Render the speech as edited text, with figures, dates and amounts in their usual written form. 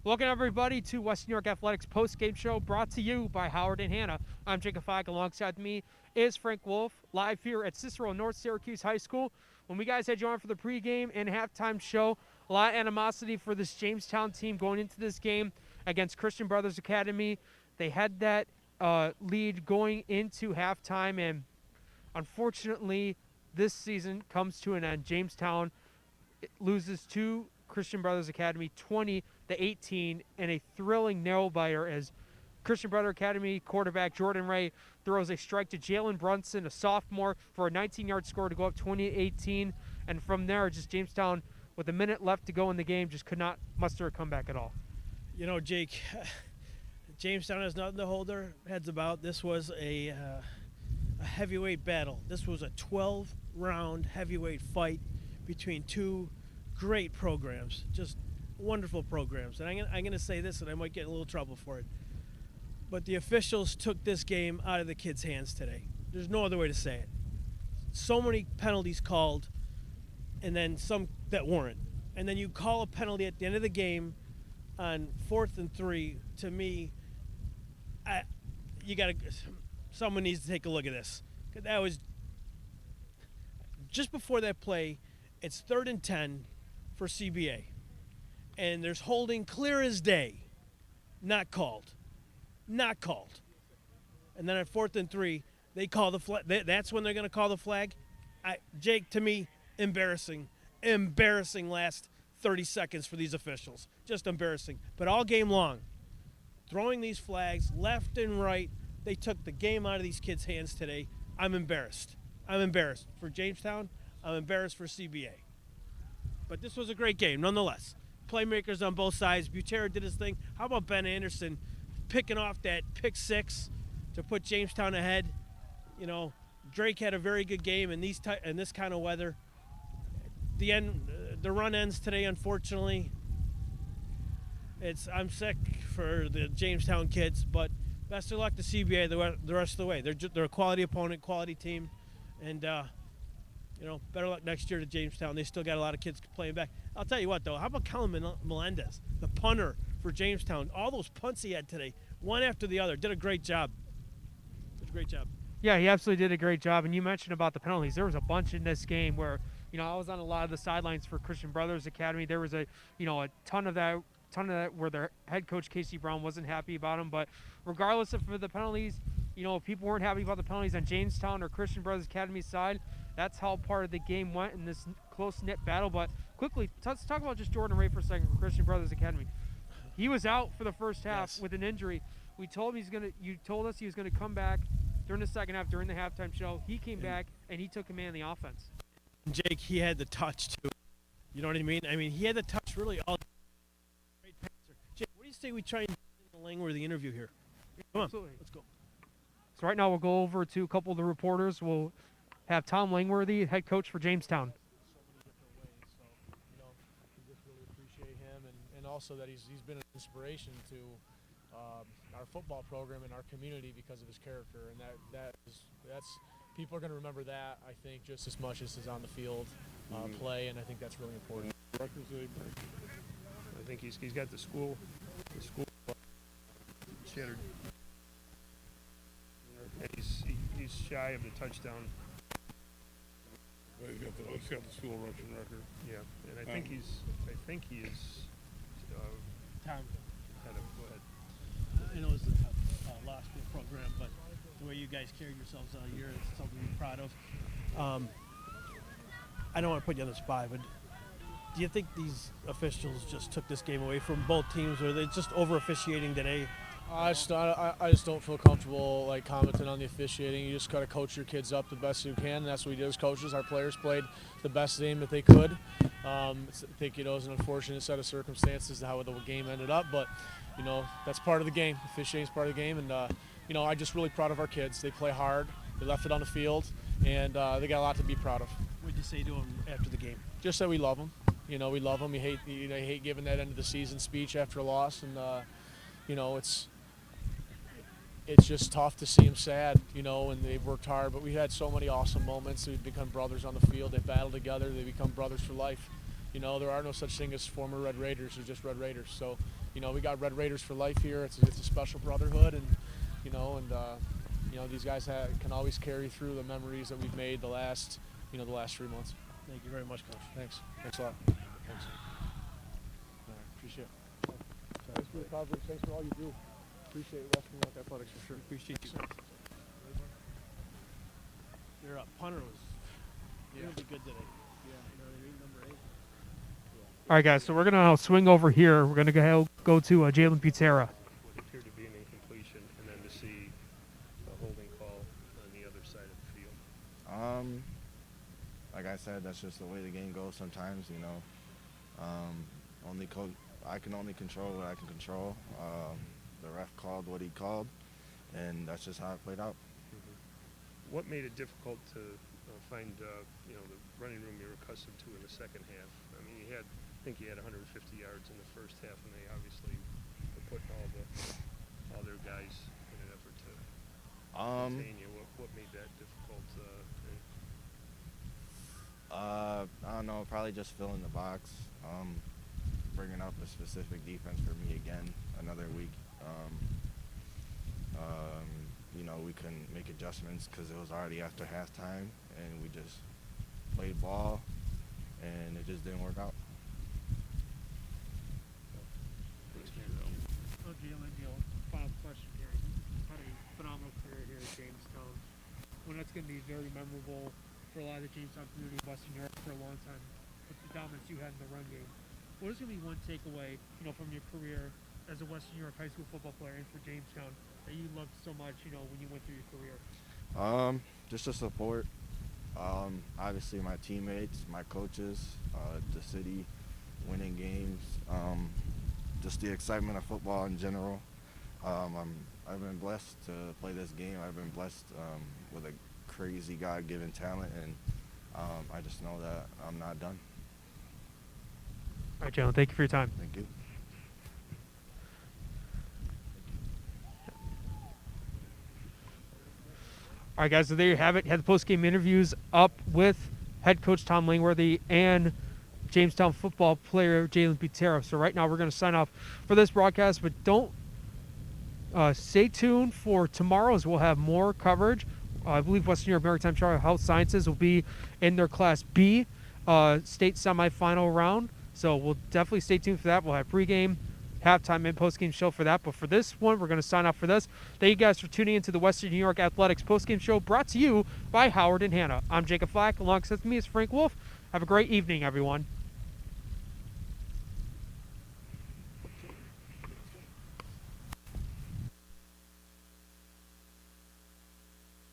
Welcome everybody to West New York Athletics post-game show brought to you by Howard and Hannah. I'm Jacob Feig. Alongside me is Frank Wolf, live here at Cicero North Syracuse High School. When we guys had you on for the pregame and halftime show, a lot of animosity for this Jamestown team going into this game against Christian Brothers Academy. They had that lead going into halftime, and unfortunately, this season comes to an end. Jamestown loses to Christian Brothers Academy 20-18 in a thrilling nail biter as Christian Brother Academy quarterback Jordan Ray throws a strike to Jalen Brunson, a sophomore, for a 19-yard score to go up 20-18. And from there, just Jamestown, with a minute left to go in the game, just could not muster a comeback at all. You know, Jake, Jamestown has nothing to hold their heads about. This was a heavyweight battle. This was a 12-round heavyweight fight between two great programs, just wonderful programs. And I'm going to say this, and I might get in a little trouble for it, but the officials took this game out of the kids' hands today. There's no other way to say it. So many penalties called, and then some that weren't. And then you call a penalty at the end of the game on 4th and 3. To me, someone needs to take a look at this. That was just before that play. It's 3rd and 10 for CBA, and there's holding clear as day, not called. And then at 4th and 3, they call the flag. That's when they're going to call the flag. Jake, to me, embarrassing last 30 seconds for these officials. Just embarrassing. But all game long, throwing these flags left and right, they took the game out of these kids' hands today. I'm embarrassed for Jamestown. I'm embarrassed for CBA. But this was a great game, nonetheless. Playmakers on both sides. Butera did his thing. How about Ben Anderson picking off that pick six to put Jamestown ahead? You know, Drake had a very good game in this kind of weather. The run ends today, unfortunately. I'm sick for the Jamestown kids, but best of luck to CBA the rest of the way. They're a quality opponent, quality team, and better luck next year to Jamestown. They still got a lot of kids playing back. I'll tell you what, though. How about Kellen Melendez, the punter for Jamestown? All those punts he had today, one after the other, did a great job. Yeah, he absolutely did a great job. And you mentioned about the penalties. There was a bunch in this game where, I was on a lot of the sidelines for Christian Brothers Academy. There was a ton of that where their head coach Casey Brown wasn't happy about them. But regardless of the penalties, people weren't happy about the penalties on Jamestown or Christian Brothers Academy's side. That's how part of the game went in this close-knit battle. But quickly, let's talk about just Jordan Ray for a second for Christian Brothers Academy. He was out for the first half with an injury. You told us he was gonna come back during the second half, during the halftime show. He came back and he took command of the offense. Jake, he had the touch too. You know what I mean? He had the touch really all. Great passer. Jake, what do you say we try and get in the Langworthy interview here? Come on, Absolutely. let's go. So right now we'll go over to a couple of the reporters. We'll have Tom Langworthy, head coach for Jamestown. We just really appreciate him, and also that he's been an inspiration to our football program and our community because of his character, and that's people are going to remember that, I think, just as much as is on the field play, and I think that's really important. I think he's got the school shattered. And he's shy of the touchdown. Well, he's got the school rushing record. Yeah, and I think he is. Tom, Kind of. Go ahead. I know it's the law school program, but the way you guys carried yourselves all year, it's something to be proud of. I don't want to put you on the spot, but do you think these officials just took this game away from both teams, or are they just over officiating today? I just don't feel comfortable commenting on the officiating. You just got to coach your kids up the best you can, and that's what we did as coaches. Our players played the best game that they could. I think it was an unfortunate set of circumstances how the game ended up, but that's part of the game. Officiating is part of the game, and I'm just really proud of our kids. They play hard. They left it on the field, and they got a lot to be proud of. What did you say to them after the game? Just that we love them. We love them. You hate giving that end of the season speech after a loss, and it's just tough to see them sad, and they've worked hard. But we had so many awesome moments. We've become brothers on the field. They battle together. They become brothers for life. There are no such thing as former Red Raiders. They're just Red Raiders. So, we got Red Raiders for life here. It's a special brotherhood, and these guys can always carry through the memories that we've made the last 3 months. Thank you very much, Coach. Thanks a lot. Thanks. All right, appreciate it. Thanks for the coverage. Thanks for all you do. Appreciate Western New York Athletics for sure. Appreciate you. Your punter was really good today. Yeah, number 8. All right, guys, so we're going to swing over here. We're going to go to Jalen Butera. What appeared to be an incompletion, and then to see a holding call on the other side of the field. Like I said, that's just the way the game goes sometimes, I can only control what I can control. The ref called what he called, and that's just how it played out. What made it difficult to find, the running room you're accustomed to in the second half? I mean, I think you had 150 yards in the first half, and they obviously were putting all their guys in an effort to contain you. What made that difficult? I don't know, probably just filling the box, bringing up a specific defense for me again, another week. We couldn't make adjustments because it was already after halftime, and we just played ball, and it just didn't work out. Jalen, final question here. You had a phenomenal career here at Jamestown. Well, that's going to be very memorable for a lot of the Jamestown community of Western Europe for a long time, with the dominance you had in the run game. What is going to be one takeaway, from your career as a Western Europe high school football player and for Jamestown that you loved so much, when you went through your career? Just the support. Obviously my teammates, my coaches, the city, winning games, just the excitement of football in general. I've been blessed to play this game. I've been blessed with a crazy God-given talent, and I just know that I'm not done. All right, Jalen, thank you for your time. Thank you. All right, guys, so there you have it. Had the post-game interviews up with head coach Tom Langworthy and Jamestown football player Jalen Butera. So right now we're going to sign off for this broadcast, but don't stay tuned for tomorrow as we'll have more coverage. I believe Western Europe Maritime Charter Health Sciences will be in their Class B state semifinal round. So we'll definitely stay tuned for that. We'll have pregame, halftime, and postgame show for that. But for this one, we're going to sign off for this. Thank you guys for tuning into the Western New York Athletics postgame show brought to you by Howard and Hannah. I'm Jacob Flack. Alongside me is Frank Wolf. Have a great evening, everyone.